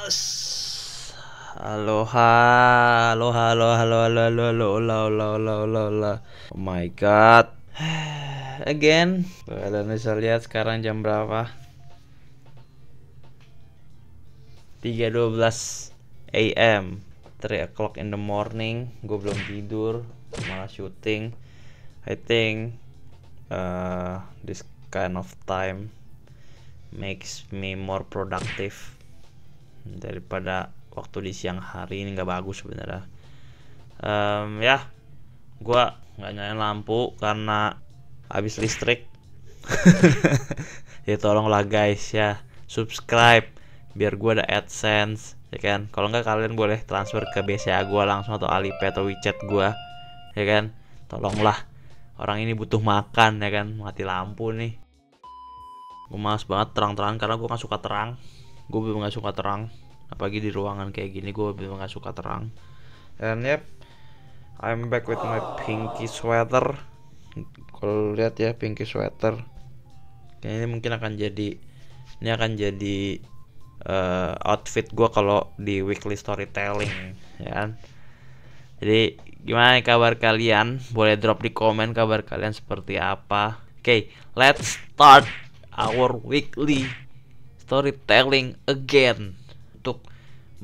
Aloha, aloha, aloha, halo, halo, halo, halo, halo, halo, halo, halo, halo. Oh my god. Again. Kalian bisa lihat sekarang jam berapa? 3:12 AM. 3 o'clock in the morning. Gue belum tidur, malah syuting. I think this kind of time makes me more productive daripada waktu di siang hari. Ini nggak bagus sebenarnya. Ya, gua nggak nyalain lampu karena habis listrik. Ya tolonglah guys ya, subscribe biar gua ada AdSense ya kan. Kalau nggak kalian boleh transfer ke BCA gua langsung atau Alipay atau WeChat gua ya kan. Tolonglah, orang ini butuh makan ya kan. Mati lampu nih. Gue males banget terang-terangan karena gue nggak suka terang. Gue bener nggak suka terang, apalagi di ruangan kayak gini. Gue bener nggak suka terang. And yep, I'm back with my pinky sweater. Kalau lihat ya, pinky sweater. Kayaknya ini mungkin akan jadi outfit gue kalau di weekly storytelling ya kan. Jadi gimana kabar kalian? Boleh drop di komen kabar kalian seperti apa. Okay, let's start our weekly storytelling again, untuk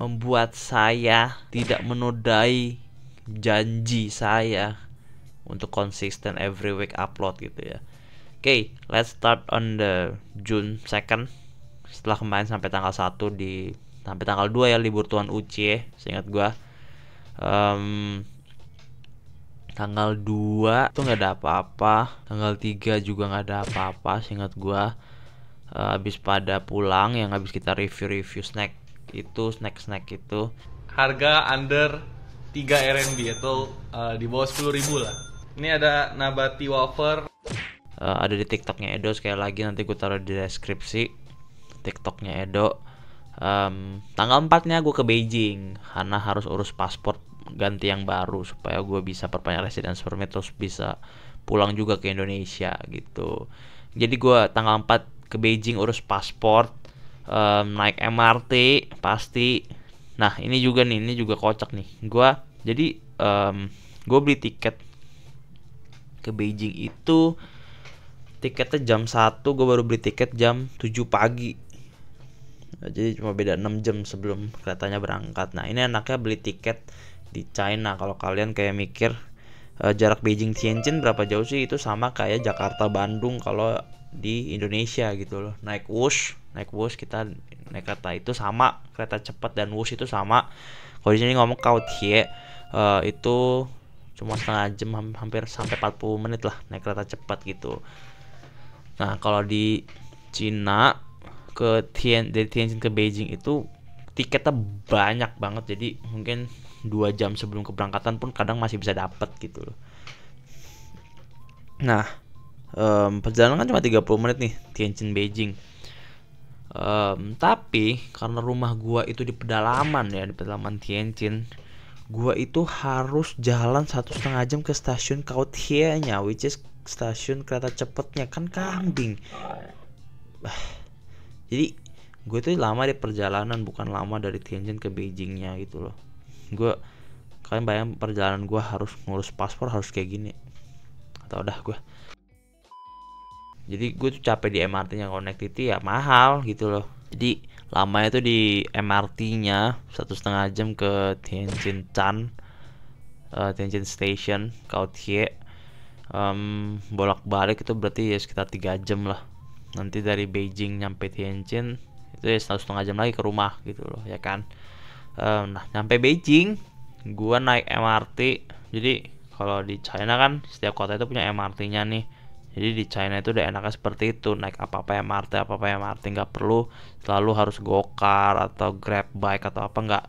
membuat saya tidak menodai janji saya untuk konsisten every week upload gitu ya. Okay, let's start on the June 2nd. Setelah kemarin sampai tanggal 1 sampai tanggal 2 ya libur Tuan Uci, seingat gua. Tanggal 2 tuh nggak ada apa-apa, tanggal 3 juga nggak ada apa-apa seingat gua. Habis pada pulang yang habis kita review snack itu harga under 3 RMB atau di bawah 10.000 lah. Ini ada Nabati wafer. Ada di TikToknya Edo, sekali lagi nanti gue taruh di deskripsi TikToknya Edo. Tanggal 4-nya gue ke Beijing karena harus urus paspor ganti yang baru supaya gue bisa perpanjang residence permit terus bisa pulang juga ke Indonesia gitu. Jadi gue tanggal 4 ke Beijing urus paspor, naik MRT pasti. Nah ini juga kocak nih. Gue beli tiket ke Beijing itu, tiketnya jam 1, gue baru beli tiket jam 7 pagi. Nah, jadi cuma beda 6 jam sebelum keretanya berangkat. Nah ini anaknya beli tiket di China. Kalau kalian kayak mikir jarak Beijing Tianjin berapa jauh sih, itu sama kayak Jakarta Bandung kalau di Indonesia gitu loh. Naik wush kita naik kereta itu sama, kereta cepat dan wush itu sama. Kalau di sini ngomong Kautie, itu cuma setengah jam, hampir sampai 40 menit lah naik kereta cepat gitu. Nah kalau di Cina dari Tianjin ke Beijing itu tiketnya banyak banget, jadi mungkin 2 jam sebelum keberangkatan pun kadang masih bisa dapat gitu loh. Nah perjalanan kan cuma 30 menit nih Tianjin Beijing. Tapi karena rumah gua itu di pedalaman Tianjin, gua itu harus jalan 1,5 jam ke stasiun Kautie-nya, which is stasiun kereta cepatnya, kan kambing. Jadi gue tuh lama di perjalanan, bukan lama dari Tianjin ke Beijingnya gitu loh. Kalian bayang perjalanan gue harus ngurus paspor harus kayak gini, atau udah gue. Jadi gue tuh capek di MRT-nya, connectivity ya mahal gitu loh. Jadi lamanya tuh di MRT-nya 1,5 jam ke Tianjin Station Kautie. Bolak-balik itu berarti ya sekitar 3 jam lah. Nanti dari Beijing nyampe Tianjin itu ya 1,5 jam lagi ke rumah gitu loh ya kan. Nah nyampe Beijing gua naik MRT. Jadi kalau di China kan setiap kota itu punya MRT-nya nih. Jadi di China itu udah enaknya seperti itu, naik apa-apa MRT nggak perlu selalu harus gokar atau grab bike atau apa, nggak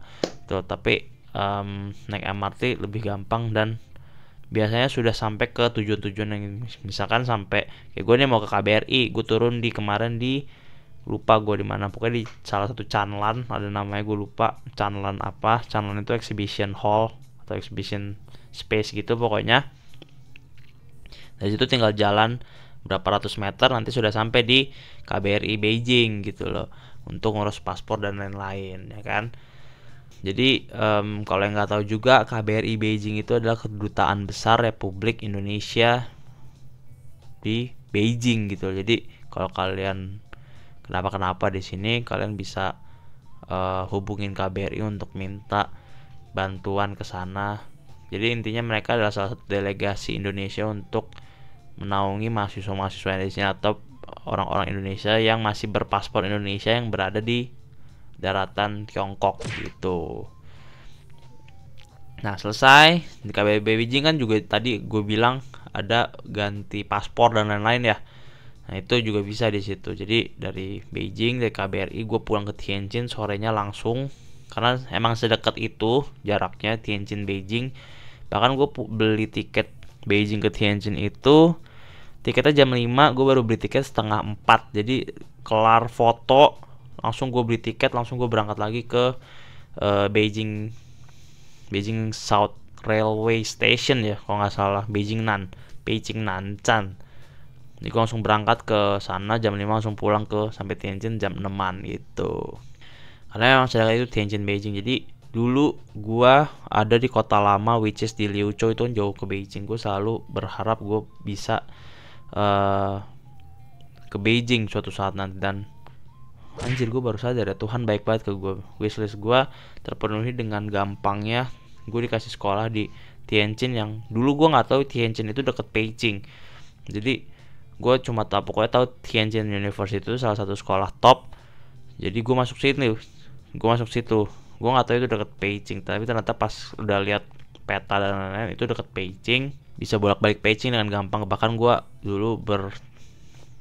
tuh. Tapi naik MRT lebih gampang dan biasanya sudah sampai ke tujuan-tujuan yang misalkan sampai kayak gue nih mau ke KBRI, gue turun kemarin lupa gue di mana, pokoknya di salah satu Chanlan, ada namanya gue lupa Chanlan apa. Chanlan itu exhibition hall atau exhibition space gitu pokoknya. Dari situ tinggal jalan berapa ratus meter nanti sudah sampai di KBRI Beijing gitu loh, untuk ngurus paspor dan lain-lain ya kan. Jadi kalau yang nggak tahu juga, KBRI Beijing itu adalah kedutaan besar Republik Indonesia di Beijing gitu. Jadi kalau kalian kenapa-kenapa di sini, kalian bisa hubungin KBRI untuk minta bantuan ke sana. Jadi intinya mereka adalah salah satu delegasi Indonesia untuk menaungi mahasiswa-mahasiswa di sini atau orang-orang Indonesia yang masih berpaspor Indonesia yang berada di daratan Tiongkok gitu. Nah selesai di KBRI Beijing kan juga tadi gue bilang ada ganti paspor dan lain-lain ya. Nah itu juga bisa di situ. Jadi dari Beijing, dari KBRI gue pulang ke Tianjin sorenya langsung, karena emang sedekat itu jaraknya Tianjin Beijing. Bahkan gue beli tiket Beijing ke Tianjin itu tiketnya jam 5, gue baru beli tiket setengah 4. Jadi kelar foto langsung gue beli tiket, langsung gue berangkat lagi ke Beijing South Railway Station ya kalau nggak salah, Beijing Nancan. Jadi gue langsung berangkat ke sana jam 5, langsung pulang ke sampai Tianjin jam 6-an gitu. Karena memang sedangkan itu Tianjin Beijing. Jadi dulu gue ada di kota lama, which is di Liuzhou, itu jauh ke Beijing. Gue selalu berharap gue bisa ke Beijing suatu saat nanti, dan anjir gue baru sadar ya, Tuhan baik banget ke gue. Wishlist gue terpenuhi dengan gampangnya. Gue dikasih sekolah di Tianjin, yang dulu gue nggak tahu Tianjin itu deket Beijing. Jadi gue cuma tahu, pokoknya tahu Tianjin University itu salah satu sekolah top. Jadi gue masuk situ, gue nggak tahu itu deket Beijing, tapi ternyata pas udah lihat peta dan lain-lain itu deket Beijing, bisa bolak-balik Beijing dengan gampang. Bahkan gue dulu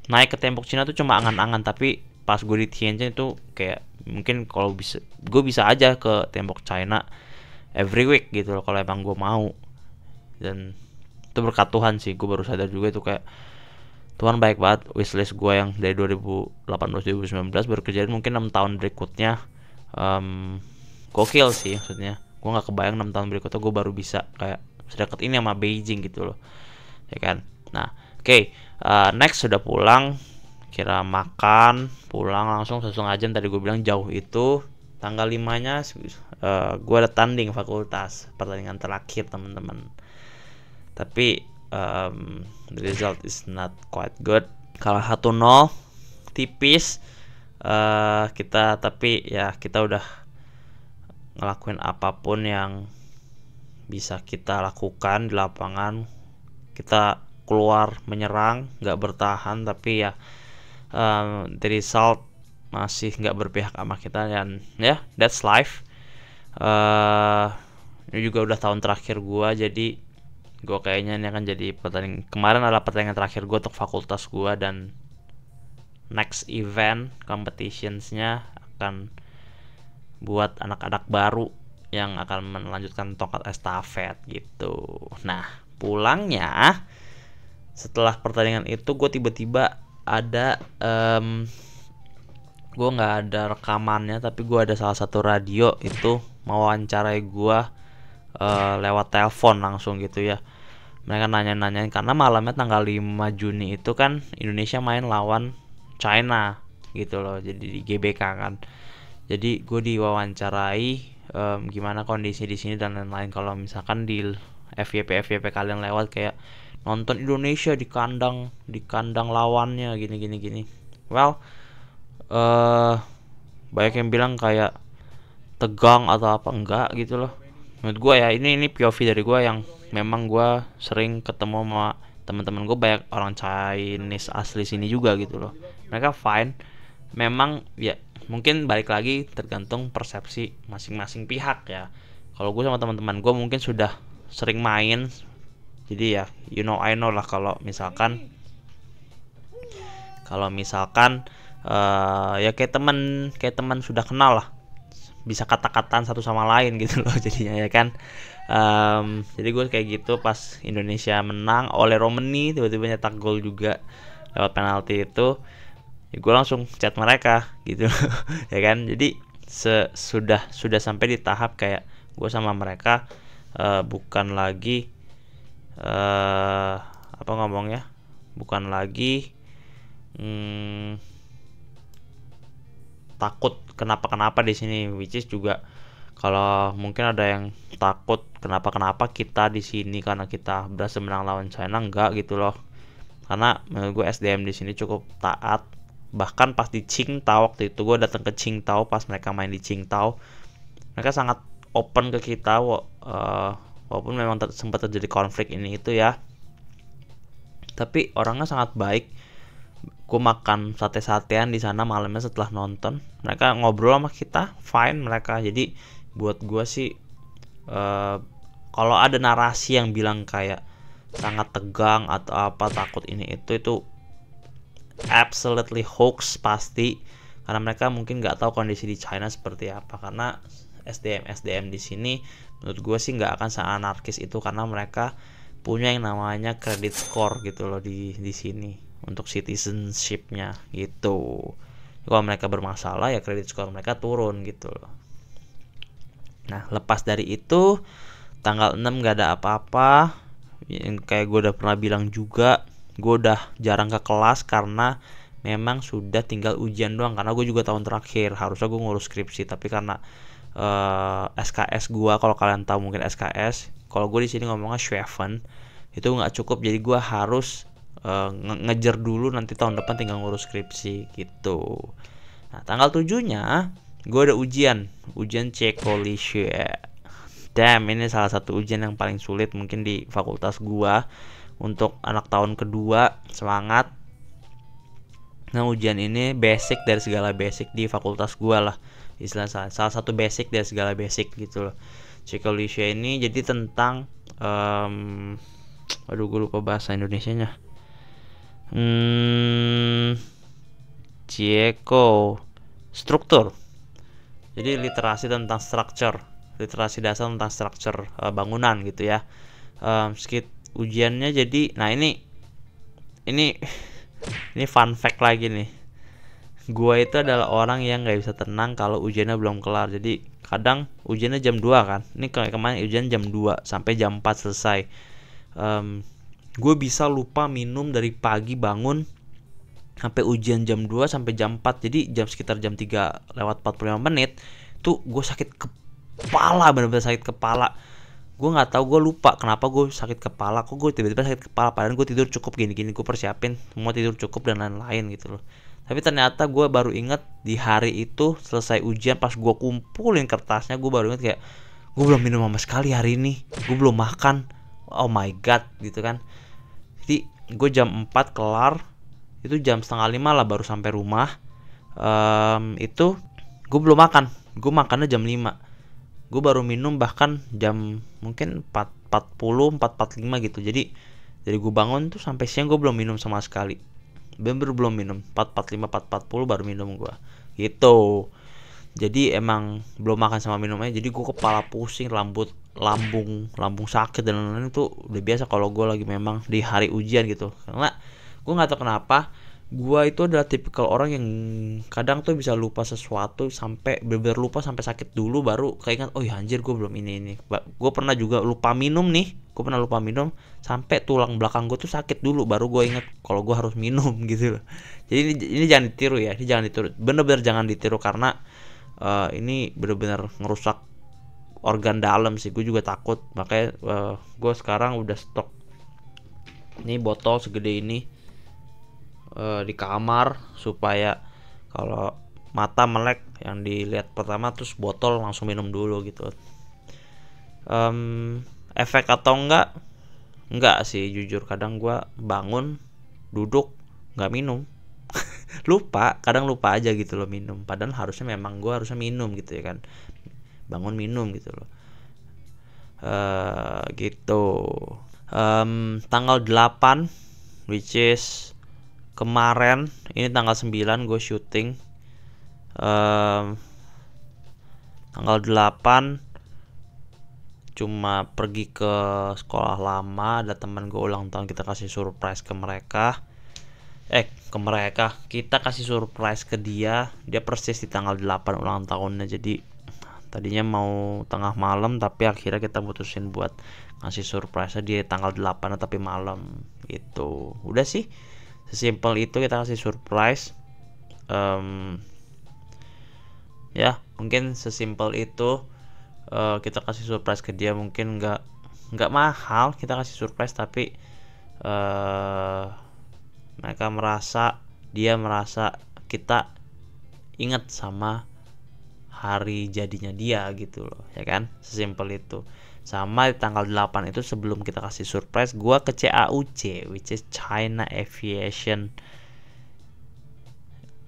naik ke tembok Cina tuh cuma angan-angan, tapi pas gue di Tianjin itu kayak mungkin kalau bisa gue bisa aja ke tembok China every week gitu loh kalau emang gue mau. Dan itu berkat Tuhan sih, gue baru sadar juga itu kayak Tuhan baik banget. Wishlist gue yang dari 2018-2019 berkejadian mungkin 6 tahun berikutnya. Gokil sih, maksudnya gue nggak kebayang 6 tahun berikutnya gue baru bisa kayak sedekat ini sama Beijing gitu loh ya kan. Nah oke, next sudah pulang, kira makan, pulang langsung aja. Tadi gue bilang jauh itu. Tanggal 5 nya gue ada tanding fakultas, pertandingan terakhir teman-teman. Tapi the result is not quite good, kalah 1-0, tipis. Tapi ya kita udah ngelakuin apapun yang bisa kita lakukan di lapangan. Kita keluar menyerang, nggak bertahan, tapi ya the result masih nggak berpihak sama kita, dan ya that's life. Ini juga udah tahun terakhir gua, jadi gue kayaknya ini akan jadi pertandingan, kemarin adalah pertandingan terakhir gue untuk fakultas gue, dan next event competitionsnya akan buat anak-anak baru yang akan melanjutkan tongkat estafet gitu. Nah pulangnya setelah pertandingan itu gue tiba-tiba ada gue nggak ada rekamannya, tapi gue ada salah satu radio itu mewawancarai gue lewat telepon langsung gitu ya. Mereka nanya-nanyain karena malamnya tanggal 5 Juni itu kan Indonesia main lawan China gitu loh, jadi di GBK kan. Jadi gue diwawancarai gimana kondisi di sini dan lain-lain. Kalau misalkan di FYP kalian lewat kayak nonton Indonesia di kandang lawannya gini. Well, banyak yang bilang kayak tegang atau apa, enggak gitu loh. Menurut gue ya ini POV dari gue yang memang gue sering ketemu sama teman-teman gue, banyak orang Chinese asli sini juga gitu loh. Mereka fine. Memang ya mungkin balik lagi tergantung persepsi masing-masing pihak ya. Kalau gue sama teman-teman gue mungkin sudah sering main, jadi ya I know lah kalau misalkan ya kayak teman sudah kenal lah, bisa kata-kataan satu sama lain gitu loh jadinya ya kan. Jadi gue kayak gitu pas Indonesia menang, oleh Romani tiba-tiba nyetak gol juga lewat penalti itu, ya gue langsung chat mereka gitu ya kan. Jadi sudah sampai di tahap kayak gue sama mereka bukan lagi bukan lagi takut kenapa-kenapa di sini, which is juga kalau mungkin ada yang takut kenapa-kenapa kita di sini karena kita berhasil menang lawan China, enggak gitu loh. Karena menurut gue SDM di sini cukup taat. Bahkan pas di Qingdao, waktu itu gue datang ke Qingdao pas mereka main di Qingdao, mereka sangat open ke kita, walaupun memang sempat terjadi konflik ini itu ya, tapi orangnya sangat baik. Gue makan sate-satean di sana malamnya setelah nonton, mereka ngobrol sama kita fine mereka. Jadi buat gue sih kalau ada narasi yang bilang kayak sangat tegang atau apa, takut ini itu absolutely hoax pasti, karena mereka mungkin nggak tahu kondisi di China seperti apa. Karena SDM di sini menurut gue sih nggak akan se-anarkis itu, karena mereka punya yang namanya credit score gitu loh di sini untuk citizenship-nya gitu. Kalau mereka bermasalah ya credit score mereka turun gitu loh. Nah, lepas dari itu tanggal 6 gak ada apa-apa. Yang kayak gue udah pernah bilang juga, gue udah jarang ke kelas karena memang sudah tinggal ujian doang. Karena gue juga tahun terakhir, harusnya gue ngurus skripsi, tapi karena SKS gue, kalau kalian tahu mungkin SKS, kalau gue di sini ngomongnya Schweven, itu nggak cukup. Jadi gue harus ngejar dulu, nanti tahun depan tinggal ngurus skripsi gitu. Nah, tanggal 7-nya gue ada ujian Cekolisie. Damn, ini salah satu ujian yang paling sulit mungkin di fakultas gua untuk anak tahun kedua. Semangat. Nah, ujian ini basic dari segala basic di fakultas gua lah, istilah salah satu basic dari segala basic gitu loh. Cekolisie ini jadi tentang aduh gue lupa bahasa Indonesianya. Cieko struktur. Jadi literasi tentang structure, literasi dasar tentang structure bangunan gitu ya. Ujiannya jadi, nah ini fun fact lagi nih. Gua itu adalah orang yang nggak bisa tenang kalau ujiannya belum kelar. Jadi kadang ujiannya jam 2 kan. Ini kemarin ujian jam 2 sampai jam 4 selesai. Gue bisa lupa minum dari pagi bangun sampai ujian jam 2 sampai jam 4. Jadi sekitar jam 3 lewat 45 menit tuh gue sakit kepala, bener-bener sakit kepala. Gue nggak tahu, gue lupa kenapa gue sakit kepala. Kok gue tiba-tiba sakit kepala, padahal gue tidur cukup gini-gini, gue persiapin semua tidur cukup dan lain-lain gitu loh. Tapi ternyata gue baru inget di hari itu selesai ujian, pas gue kumpulin kertasnya, gue baru inget kayak gue belum minum sama sekali hari ini, gue belum makan. Oh my god gitu kan. Jadi gue jam 4 kelar, itu jam setengah 5 lah baru sampai rumah. Itu gue belum makan, gue makannya jam 5. Gue baru minum bahkan jam mungkin 4.40, 4.45 gitu. Jadi dari gue bangun tuh sampai siang gue belum minum sama sekali. Bener-bener belum minum. 4.45, 4.40 baru minum gue gitu. Jadi emang belum makan sama minumnya. Jadi gue kepala pusing, lambung sakit dan lain-lain. Itu udah biasa kalau gue lagi memang di hari ujian gitu. Karena gue nggak tahu kenapa, gue itu adalah tipikal orang yang kadang tuh bisa lupa sesuatu sampai bener-bener lupa sampai sakit dulu baru keinget, oh ya anjir gue belum ini. Gue pernah juga lupa minum nih. Gue pernah lupa minum sampai tulang belakang gue tuh sakit dulu baru gue inget kalau gue harus minum gitu loh. Jadi ini jangan ditiru ya. Ini jangan ditiru. Bener-bener jangan ditiru karena ini bener-bener ngerusak organ dalam sih. Gue juga takut. Makanya gue sekarang udah stok ini botol segede ini di kamar supaya kalau mata melek yang dilihat pertama terus botol langsung minum dulu gitu. Efek atau enggak sih jujur, kadang gue bangun duduk nggak minum kadang lupa aja gitu loh minum, padahal harusnya memang gue harusnya minum gitu ya kan, bangun minum gitu loh. Gitu. Tanggal 8 which is kemarin, ini tanggal 9 gue syuting. Tanggal 8 cuma pergi ke sekolah lama, ada teman gue ulang tahun, kita kasih surprise ke mereka. Kita kasih surprise ke dia persis di tanggal 8 ulang tahunnya. Jadi Tadinya mau tengah malam, tapi akhirnya kita mutusin buat ngasih surprise di tanggal 8 tapi malam gitu. Udah sih, sesimpel itu kita kasih surprise. Ya mungkin sesimpel itu. Kita kasih surprise ke dia, mungkin nggak mahal kita kasih surprise, tapi dia merasa kita ingat sama hari jadinya dia gitu loh, ya kan. Sesimpel itu. Sama di tanggal 8 itu, sebelum kita kasih surprise, gua ke CAUC, which is China Aviation.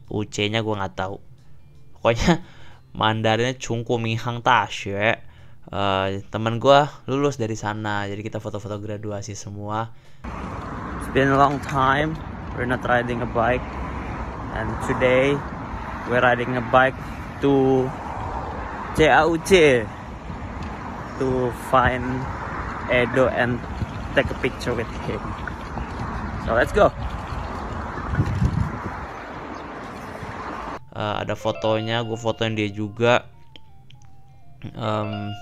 UC nya gua nggak tahu, pokoknya Mandarinnya Chungku Minghang Daxue. Temen gua lulus dari sana, jadi kita foto-foto graduasi semua. It's been a long time we're not riding a bike, and today we're riding a bike to CAUC to find Edo and take a picture with him. So let's go. Ada fotonya, gue fotoin dia juga.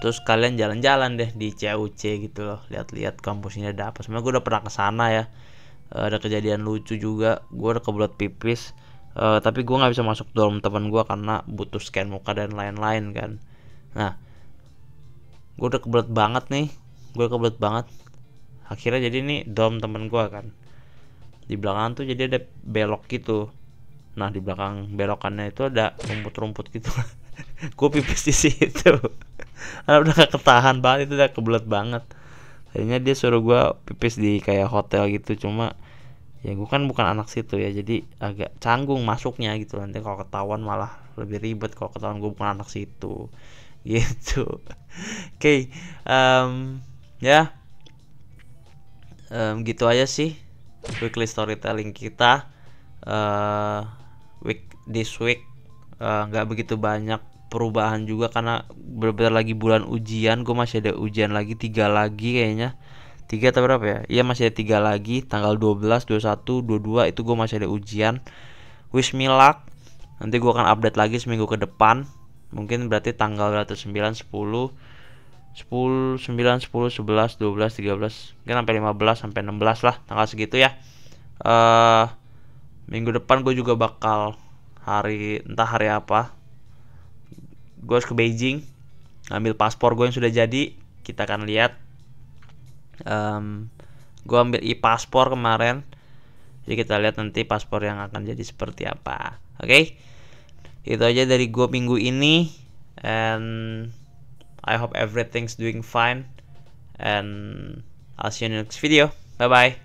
Terus kalian jalan-jalan deh di CAUC gitu loh, lihat-lihat kampusnya ada apa. Sebenarnya gue udah pernah kesana ya. Ada kejadian lucu juga, gue udah kebelet pipis. Tapi gue nggak bisa masuk dorm teman gue karena butuh scan muka dan lain-lain kan. Nah, gue udah kebelet banget nih, akhirnya jadi nih dorm temen gue kan, di belakang tuh jadi ada belok gitu. Nah di belakang belokannya itu ada rumput-rumput gitu. Gue pipis di situ. Karena udah gak ketahan banget, itu udah kebelet banget. Tadinya dia suruh gue pipis di kayak hotel gitu, cuma ya gue kan bukan anak situ ya, jadi agak canggung masuknya gitu. Nanti kalau ketahuan malah lebih ribet kalau ketahuan gue bukan anak situ gitu. Oke, ya gitu aja sih weekly storytelling kita. This week nggak begitu banyak perubahan juga karena benar-benar lagi bulan ujian. Gue masih ada ujian lagi 3 lagi kayaknya, 3 atau berapa ya? Iya masih ada 3 lagi, tanggal 12, 21, 22 itu gue masih ada ujian. Wish me luck. Nanti gue akan update lagi seminggu ke depan. Mungkin berarti tanggal 9, 10, 9, 10, 11, 12, 13, mungkin sampai 15 sampai 16 lah, tanggal segitu ya. Minggu depan gue juga bakal entah hari apa, gue harus ke Beijing ngambil paspor gue yang sudah jadi. Kita akan lihat. Gue ambil e-paspor kemarin, jadi kita lihat nanti paspor yang akan jadi seperti apa. Oke? Itu aja dari gue minggu ini, and I hope everything's doing fine, and I'll see you in the next video. Bye bye.